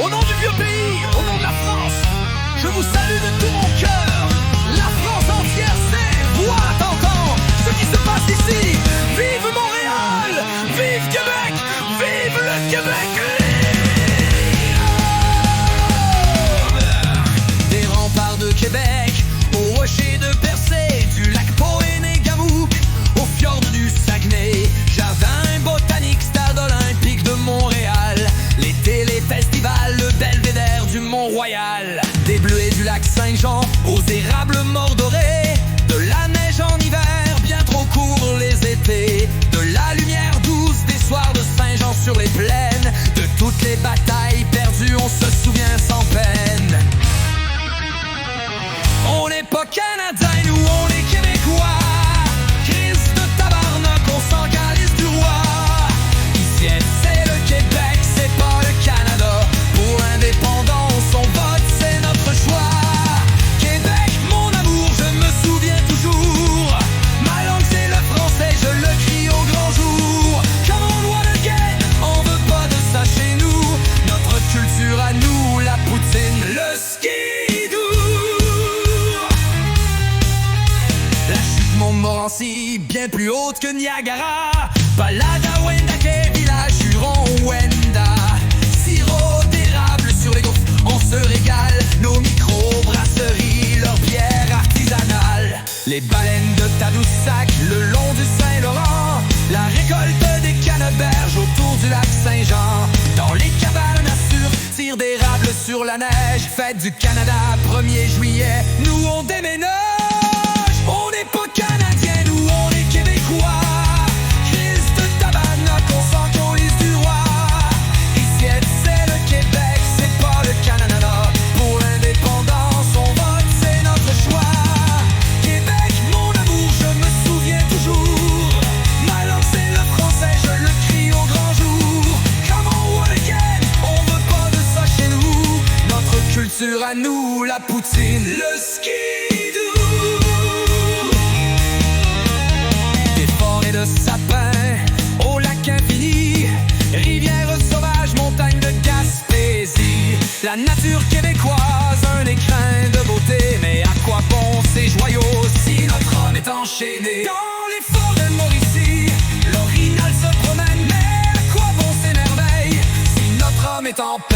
Au nom du vieux pays, au nom de la France, je vous salue de tout mon cœur. La France entière sait, voit, entend ce qui se passe ici. Vive Montréal, vive Québec, vive le Québec libre. Des remparts de Québec, aux rochers de Percé, du lac Pohénégamouk, au fjord du Saguenay, Jardin botanique, stade olympique de Montréal, l'été, les festivals, le belvédère du Mont-Royal, des bleuets du lac Saint-Jean, aux érables mordorés, de la neige en hiver, bien trop court les étés, de la lumière douce des soirs de Saint-Jean sur les plaines, de toutes les batailles perdues, on se souvient sans peine. On n'est pas Canadiens, nous on est Québécois. Christ de tabarnak, on s'en calisse du roi. Ici c'est le Québec, c'est pas le Canada. Pour l'indépendance, on vote, c'est notre choix. Québec, mon amour, je me souviens toujours. Ma langue c'est le français, je le crie au grand jour. Comme on voit le gay, on veut pas de ça chez nous. Notre culture à nous, la poutine, le ski. Montmorency, bien plus haute que Niagara. Balade à Wendake, village Huron-Wenda. Sirop d'érable sur les gaufres, on se régale. Nos micro-brasseries, leurs bières artisanales. Les baleines de Tadoussac, le long du Saint-Laurent. La récolte des canneberges autour du lac Saint-Jean. Dans les cabanes à sucre, tir d'érable sur la neige. Fête du Canada, 1er juillet, nous on déménage. On n'est pas Canadiens, nous on est Québécois. Christ de tabarnak, on s'en calisse du roi. Ici c'est le Québec, c'est pas le Canada. Pour l'indépendance, on vote, c'est notre choix. Québec, mon amour, je me souviens toujours. Ma langue c'est le français, je le crie au grand jour. Come on again, on veut pas de ça chez nous. Notre culture à nous, la poutine, le ski. De sapins au lac infini, rivière sauvage, montagne de Gaspésie. La nature québécoise, un écrin de beauté. Mais à quoi bon ces joyaux si notre homme est enchaîné? Dans les forêts de Mauricie, l'orignal se promène. Mais à quoi bon ces merveilles si notre homme est en paix?